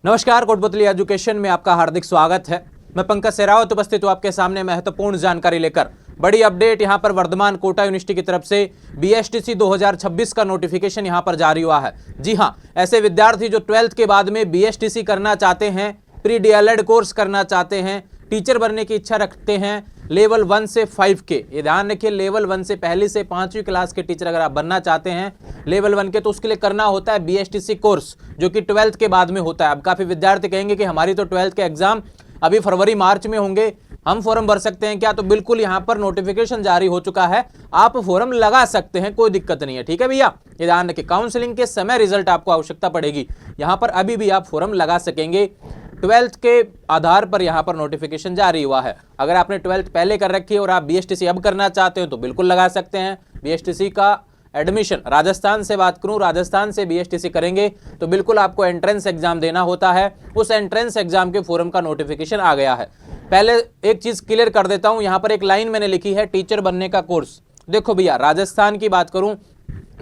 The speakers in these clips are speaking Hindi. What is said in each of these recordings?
नमस्कार, कोटपुतली एजुकेशन में आपका हार्दिक स्वागत है। मैं पंकज सेरावत उपस्थित हूँ आपके सामने महत्वपूर्ण जानकारी लेकर। बड़ी अपडेट यहाँ पर वर्धमान कोटा यूनिवर्सिटी की तरफ से बीएसटीसी 2026 का नोटिफिकेशन यहाँ पर जारी हुआ है। जी हाँ, ऐसे विद्यार्थी जो 12th के बाद में बीएसटीसी करना चाहते हैं, प्री डीएलएड कोर्स करना चाहते हैं, टीचर बनने की इच्छा रखते हैं, लेवल 1 से 5 के, ये ध्यान रखिए, लेवल 1 से पहली से 5वीं क्लास के टीचर अगर आप बनना चाहते हैं लेवल 1 के, तो उसके लिए करना होता है बीएसटीसी कोर्स, जो कि 12th के बाद में होता है। अब काफ़ी विद्यार्थी कहेंगे कि हमारी तो 12th के एग्जाम अभी फरवरी मार्च में होंगे, हम फॉर्म भर सकते हैं क्या? तो बिल्कुल यहाँ पर नोटिफिकेशन जारी हो चुका है, आप फॉर्म लगा सकते हैं, कोई दिक्कत नहीं है। ठीक है भैया, ये ध्यान रखिए, काउंसलिंग के समय रिजल्ट आपको आवश्यकता पड़ेगी, यहाँ पर अभी भी आप फॉर्म लगा सकेंगे। 12th के आधार पर यहाँ पर नोटिफिकेशन जारी हुआ है। अगर आपने 12th पहले कर रखी है और आप बीएसटीसी अब करना चाहते हो तो बिल्कुल लगा सकते हैं। बीएसटीसी का एडमिशन राजस्थान से बात करूं, राजस्थान से बीएसटीसी करेंगे तो बिल्कुल आपको एंट्रेंस एग्जाम देना होता है। उस एंट्रेंस एग्जाम के फॉर्म का नोटिफिकेशन आ गया है। पहले एक चीज क्लियर कर देता हूं, यहाँ पर एक लाइन मैंने लिखी है, टीचर बनने का कोर्स। देखो भैया, राजस्थान की बात करूं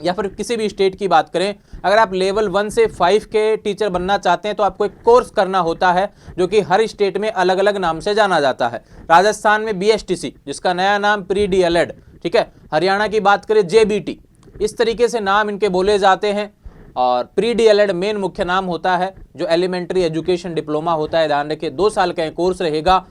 या फिर किसी भी स्टेट की बात करें, अगर आप लेवल 1 से 5 के टीचर बनना चाहते हैं तो आपको एक कोर्स करना होता है, जो कि हर स्टेट में अलग अलग नाम से जाना जाता है। राजस्थान में बीएसटीसी, जिसका नया नाम प्री डीएलएड, ठीक है। हरियाणा की बात करें जेबीटी, इस तरीके से नाम इनके बोले जाते हैं। और प्री डीएलएड मेन मुख्य नाम होता है, जो एलिमेंट्री एजुकेशन डिप्लोमा होता है। ध्यान रखिए, 2 साल का कोर्स रहेगा,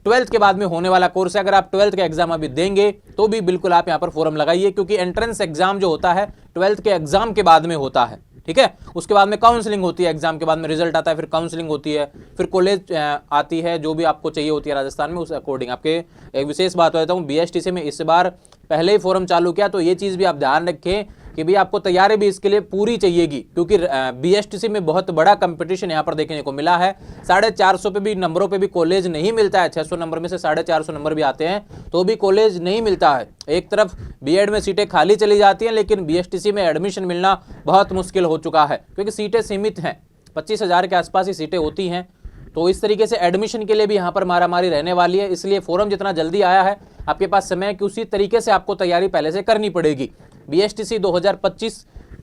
12th के बाद में होने वाला कोर्स है। अगर आप 12th का एग्जाम अभी देंगे तो भी बिल्कुल आप यहाँ पर फॉर्म लगाइए, क्योंकि एंट्रेंस एग्जाम जो होता है 12th के एग्जाम के बाद में होता है, ठीक है। उसके बाद में काउंसलिंग होती है, एग्जाम के बाद में रिजल्ट आता है, फिर काउंसलिंग होती है, फिर कॉलेज आती है, जो भी आपको चाहिए होती है राजस्थान में, उस अकॉर्डिंग। आपके एक विशेष बात बताता हूँ, बीएसटीसी में इस बार पहले ही फॉर्म चालू किया, तो ये चीज़ भी आप ध्यान रखें कि भी आपको तैयारी भी इसके लिए पूरी चाहिएगी, क्योंकि बीएसटीसी में बहुत बड़ा कंपटीशन यहाँ पर देखने को मिला है। 450 पे भी नंबरों पे भी कॉलेज नहीं मिलता है, 600 नंबर में से 450 नंबर भी आते हैं तो भी कॉलेज नहीं मिलता है। एक तरफ बीएड में सीटें खाली चली जाती हैं, लेकिन बीएसटीसी में एडमिशन मिलना बहुत मुश्किल हो चुका है, क्योंकि सीटें सीमित हैं, 25,000 के आसपास ही सीटें होती हैं। तो इस तरीके से एडमिशन के लिए भी यहाँ पर मारामारी रहने वाली है, इसलिए फॉर्म जितना जल्दी आया है आपके पास समय कि उसी तरीके से आपको तैयारी पहले से करनी पड़ेगी। बीएसटीसी 2025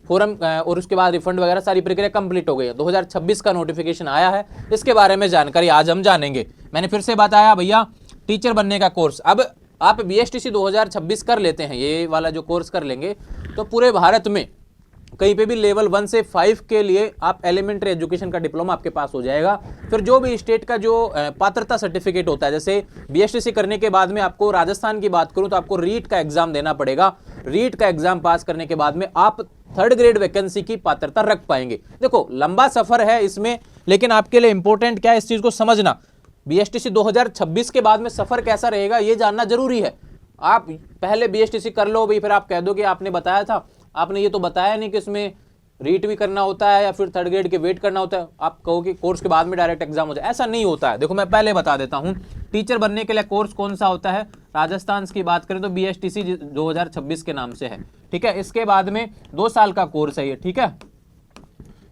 फॉर्म और उसके बाद रिफंड वगैरह सारी प्रक्रिया कंप्लीट हो गई है। 2026 का नोटिफिकेशन आया है, इसके बारे में जानकारी आज हम जानेंगे। मैंने फिर से बताया भैया, टीचर बनने का कोर्स, अब आप बीएसटीसी 2026 कर लेते हैं, ये वाला जो कोर्स कर लेंगे, तो पूरे भारत में कहीं पे भी लेवल 1 से 5 के लिए आप एलिमेंट्री एजुकेशन का डिप्लोमा आपके पास हो जाएगा। फिर जो भी स्टेट का जो पात्रता सर्टिफिकेट होता है, जैसे बीएसटीसी करने के बाद में आपको राजस्थान की बात करूं तो आपको रीट का एग्जाम देना पड़ेगा। रीट का एग्जाम पास करने के बाद में आप 3rd ग्रेड वैकेंसी की पात्रता रख पाएंगे। देखो, लंबा सफर है इसमें, लेकिन आपके लिए इंपॉर्टेंट क्या है इस चीज को समझना। बीएसटीसी 2026 के बाद में सफर कैसा रहेगा ये जानना जरूरी है। आप पहले बीएसटीसी कर लो भाई, फिर आप कह दो कि आपने बताया था, आपने ये तो बताया नहीं कि इसमें रीट भी करना होता है या फिर 3rd ग्रेड के वेट करना होता है। आप कहो कि कोर्स के बाद में डायरेक्ट एग्जाम हो जाए, ऐसा नहीं होता है। देखो, मैं पहले बता देता हूं, टीचर बनने के लिए कोर्स कौन सा होता है। राजस्थान की बात करें तो बीएसटीसी 2026 के नाम से है, ठीक है। इसके बाद में 2 साल का कोर्स है ये, ठीक है।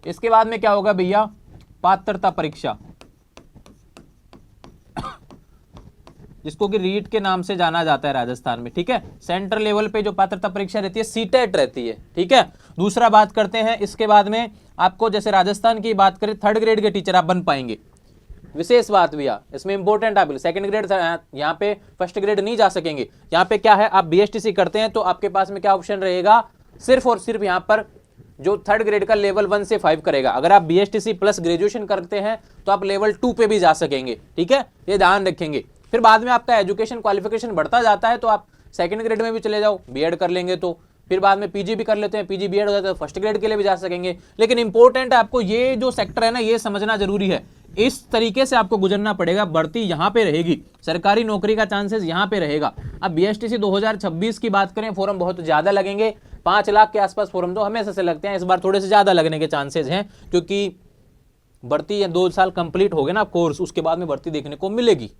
इसके बाद में क्या होगा भैया, पात्रता परीक्षा, जिसको कि रीट के नाम से जाना जाता है राजस्थान में, ठीक है। सेंटर लेवल पे जो पात्रता परीक्षा रहती है सीटेट रहती है, ठीक है। दूसरा बात करते हैं, इसके बाद में आपको जैसे राजस्थान की बात करें 3rd ग्रेड के टीचर आप बन पाएंगे। विशेष बात भैया इसमें इंपॉर्टेंट, आप 2nd ग्रेड यहाँ पे 1st ग्रेड नहीं जा सकेंगे। यहाँ पे क्या है, आप बीएसटीसी करते हैं तो आपके पास में क्या ऑप्शन रहेगा, सिर्फ और सिर्फ यहाँ पर जो 3rd ग्रेड का लेवल 1 से 5 करेगा। अगर आप बीएसटीसी प्लस ग्रेजुएशन करते हैं तो आप लेवल 2 पे भी जा सकेंगे, ठीक है, ये ध्यान रखेंगे। फिर बाद में आपका एजुकेशन क्वालिफिकेशन बढ़ता जाता है तो आप 2nd ग्रेड में भी चले जाओ, बीएड कर लेंगे तो फिर बाद में पीजी भी कर लेते हैं, पीजी बीएड हो जाता है तो 1st ग्रेड के लिए भी जा सकेंगे। लेकिन इंपॉर्टेंट है, आपको ये जो सेक्टर है ना, ये समझना जरूरी है। इस तरीके से आपको गुजरना पड़ेगा, बढ़ती यहाँ पे रहेगी, सरकारी नौकरी का चांसेस यहाँ पे रहेगा। अब बीएसटीसी 2026 की बात करें, फॉर्म बहुत ज्यादा लगेंगे, 5 लाख के आसपास फॉर्म तो हमेशा से लगते हैं, इस बार थोड़े से ज्यादा लगने के चांसेस हैं, क्योंकि बढ़ती 2 साल कंप्लीट हो गए ना कोर्स, उसके बाद में भर्ती देखने को मिलेगी।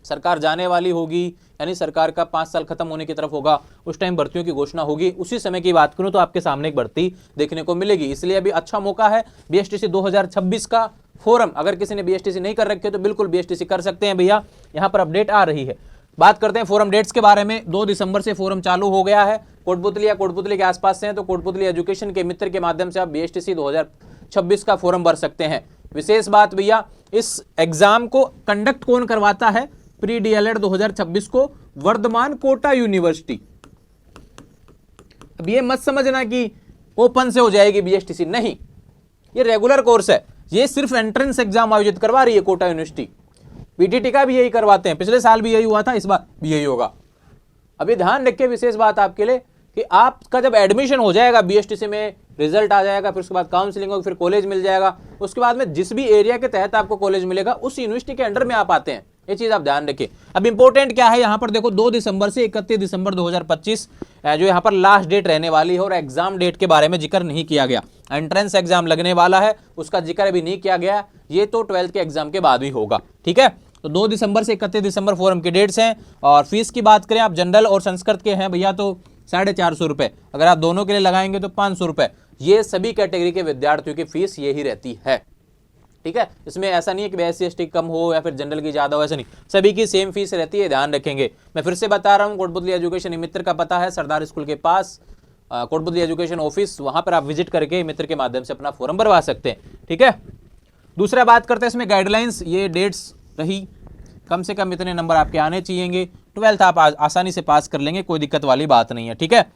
सरकार जाने वाली होगी, यानी सरकार का 5 साल खत्म होने की तरफ होगा, उस टाइम भर्तियों की घोषणा होगी। उसी समय की बात करूं तो आपके सामने एक भर्ती देखने को मिलेगी, इसलिए अभी अच्छा मौका है। बीएसटीसी 2026 का फॉर्म अगर किसी ने बीएसटीसी नहीं कर रखे तो बिल्कुल बीएसटीसी कर सकते हैं भैया, यहाँ पर अपडेट आ रही है। बात करते हैं फॉरम डेट्स के बारे में। 2 दिसंबर से फॉरम चालू हो गया है। कोटपुतली या कोटपुतली के आसपास से हैं तो कोटपुतली एजुकेशन के मित्र के माध्यम से आप बीएसटीसी 2026 का फॉरम भर सकते हैं। विशेष बात भैया, इस एग्जाम को कंडक्ट कौन करवाता है प्री डीएलएड 2026 को? वर्धमान कोटा यूनिवर्सिटी। अब ये मत समझना कि ओपन से हो जाएगी बीएसटीसी, नहीं, ये रेगुलर कोर्स है, ये सिर्फ एंट्रेंस एग्जाम आयोजित करवा रही है कोटा यूनिवर्सिटी। पीटीटी का भी यही करवाते हैं, पिछले साल भी यही हुआ था, इस बार भी यही होगा। अभी ध्यान रखिए विशेष बात आपके लिए कि आपका जब एडमिशन हो जाएगा बीएसटीसी में, रिजल्ट आ जाएगा, फिर उसके बाद काउंसलिंग होगी, फिर कॉलेज मिल जाएगा, उसके बाद में जिस भी एरिया के तहत आपको कॉलेज मिलेगा उस यूनिवर्सिटी के अंडर में आप आते हैं, ये चीज आप ध्यान रखिए। अब इंपॉर्टेंट क्या है यहाँ पर देखो, 2 दिसंबर से 31 दिसंबर 2025 जो यहाँ पर लास्ट डेट रहने वाली है, और एग्जाम डेट के बारे में जिक्र नहीं किया गया। एंट्रेंस एग्जाम लगने वाला है, उसका जिक्र अभी नहीं किया गया, ये तो 12th के एग्जाम के बाद ही होगा, ठीक है। तो 2 दिसंबर से 31 दिसंबर फोरम की डेट्स हैं। और फीस की बात करें, आप जनरल और संस्कृत के हैं भैया तो 450 रुपये, अगर आप दोनों के लिए लगाएंगे तो 500 रुपये। ये सभी कैटेगरी के विद्यार्थियों की फीस यही रहती है, ठीक है। इसमें ऐसा नहीं है कि SC ST कम हो या फिर जनरल की ज्यादा हो, ऐसा नहीं, सभी की सेम फीस रहती है, ध्यान रखेंगे। मैं फिर से बता रहा हूँ, कोटपुतली एजुकेशन मित्र का पता है सरदार स्कूल के पास, कोटपुतली एजुकेशन ऑफिस, वहां पर आप विजिट करके मित्र के माध्यम से अपना फॉर्म भरवा सकते हैं, ठीक है। दूसरा बात करते हैं इसमें गाइडलाइंस, ये डेट्स रही, कम से कम इतने नंबर आपके आने चाहिए, 12th आप आसानी से पास कर लेंगे, कोई दिक्कत वाली बात नहीं है, ठीक है।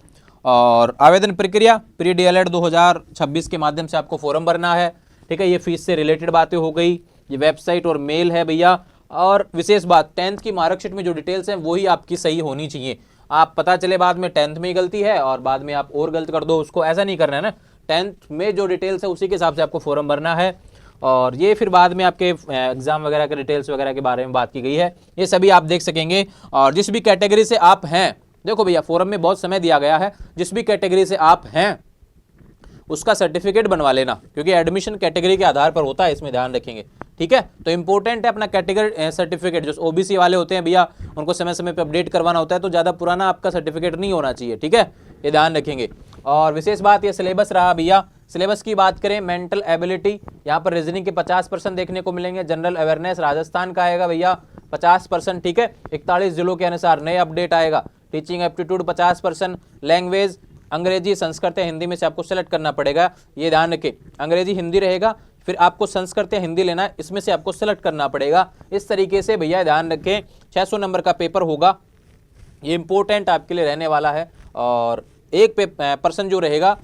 और आवेदन प्रक्रिया प्री डीएलएड 2026 के माध्यम से आपको फॉर्म भरना है, ठीक है। ये फीस से रिलेटेड बातें हो गई, ये वेबसाइट और मेल है भैया। और विशेष बात, 10th की मार्कशीट में जो डिटेल्स हैं वही आपकी सही होनी चाहिए। आप पता चले बाद में 10th में ही गलती है और बाद में आप और गलत कर दो, उसको ऐसा नहीं करना है ना। 10th में जो डिटेल्स है उसी के हिसाब से आपको फॉर्म भरना है। और ये फिर बाद में आपके एग्जाम वगैरह के डिटेल्स वगैरह के बारे में बात की गई है, ये सभी आप देख सकेंगे। और जिस भी कैटेगरी से आप हैं, देखो भैया फॉरम में बहुत समय दिया गया है, जिस भी कैटेगरी से आप हैं उसका सर्टिफिकेट बनवा लेना, क्योंकि एडमिशन कैटेगरी के आधार पर होता है, इसमें ध्यान रखेंगे, ठीक है। तो इंपॉर्टेंट है अपना कैटेगरी सर्टिफिकेट, जो ओबीसी वाले होते हैं भैया उनको समय समय पे अपडेट करवाना होता है, तो ज़्यादा पुराना आपका सर्टिफिकेट नहीं होना चाहिए, ठीक है, ये ध्यान रखेंगे। और विशेष बात ये सिलेबस रहा भैया, सिलेबस की बात करें, मेंटल एबिलिटी यहाँ पर रीजनिंग के 50% देखने को मिलेंगे, जनरल अवेयरनेस राजस्थान का आएगा भैया 50%, ठीक है। 41 जिलों के अनुसार नए अपडेट आएगा। टीचिंग एप्टीट्यूड 50%, लैंग्वेज अंग्रेजी संस्कृत या हिंदी में से आपको सेलेक्ट करना पड़ेगा, ये ध्यान रखें। अंग्रेजी हिंदी रहेगा, फिर आपको संस्कृत या हिंदी लेना है, इसमें से आपको सेलेक्ट करना पड़ेगा। इस तरीके से भैया ध्यान रखें, 600 नंबर का पेपर होगा, ये इंपॉर्टेंट आपके लिए रहने वाला है। और एक पर्सन जो रहेगा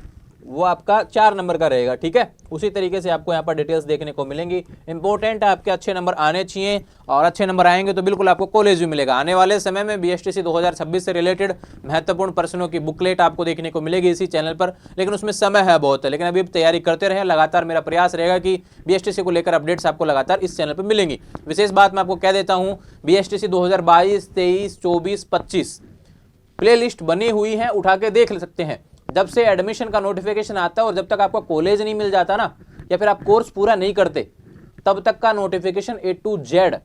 वो आपका 4 नंबर का रहेगा, ठीक है। उसी तरीके से आपको यहाँ पर डिटेल्स देखने को मिलेंगी। इंपॉर्टेंट है आपके अच्छे नंबर आने चाहिए, और अच्छे नंबर आएंगे तो बिल्कुल आपको कॉलेज भी मिलेगा। आने वाले समय में बीएसटीसी 2026 से रिलेटेड महत्वपूर्ण प्रश्नों की बुकलेट आपको देखने को मिलेगी इसी चैनल पर, लेकिन उसमें समय है बहुत है, लेकिन अभी तैयारी करते रहे, लगातार मेरा प्रयास रहेगा कि बीएसटीसी को लेकर अपडेट्स आपको लगातार इस चैनल पर मिलेंगी। विशेष बात मैं आपको कह देता हूँ, बीएसटीसी 2022, 23, 24, 25 प्ले लिस्ट बनी हुई है, उठा के देख सकते हैं। जब से एडमिशन का नोटिफिकेशन आता है और जब तक आपका कॉलेज नहीं मिल जाता ना, या फिर आप कोर्स पूरा नहीं करते, तब तक का नोटिफिकेशन A to Z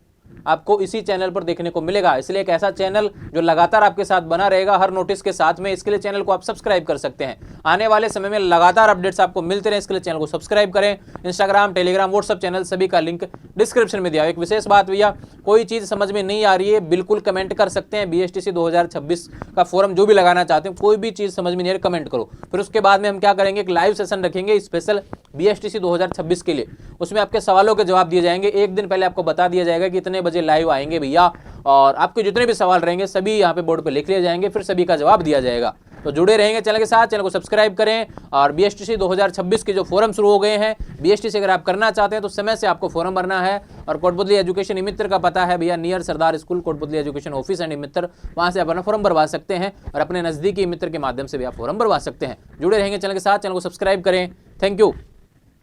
आपको इसी चैनल पर देखने को मिलेगा। इसलिए एक ऐसा चैनल जो लगातार आपके साथ बना रहेगा हर नोटिस के साथ में, इसके लिए चैनल को आप सब्सक्राइब कर सकते हैं। आने वाले समय में लगातार अपडेट्स आपको मिलते रहे, इसके लिए चैनल को सब्सक्राइब करें। इंस्टाग्राम, टेलीग्राम, व्हाट्सअप चैनल सभी का लिंक डिस्क्रिप्शन में दिया। एक विशेष बात भैया, कोई चीज़ समझ में नहीं आ रही है बिल्कुल कमेंट कर सकते हैं। बीएसटीसी 2026 का फॉर्म जो भी लगाना चाहते हैं, कोई भी चीज़ समझ में नहीं आ रही कमेंट करो, फिर उसके बाद में हम क्या करेंगे, एक लाइव सेशन रखेंगे स्पेशल बीएसटीसी 2026 के लिए। उसमें आपके सवालों के जवाब दिए जाएंगे। एक दिन पहले आपको बता दिया जाएगा कि इतने बजे लाइव आएंगे भैया, और आपके जितने भी सवाल रहेंगे सभी यहाँ पे बोर्ड पे लिख लिए जाएंगे, फिर सभी का जवाब दिया जाएगा। तो जुड़े रहेंगे चैनल के साथ, चैनल को सब्सक्राइब करें। और बीएसटीसी 2026 के जो फॉर्म शुरू हो गए हैं, बीएसटीसी अगर आप करना चाहते हैं तो समय से आपको फॉर्म भरना है। और कोटपुतली एजुकेशन मित्र का पता है भैया, near Sardar school, Kotputli education office and मित्र, वहाँ से आप अपना फॉर्म भरवा सकते हैं, और अपने नजदीकी मित्र के माध्यम से भी आप फॉर्म भरवा सकते हैं। जुड़े रहेंगे चैनल के साथ, चैनल को सब्सक्राइब करें। Thank you.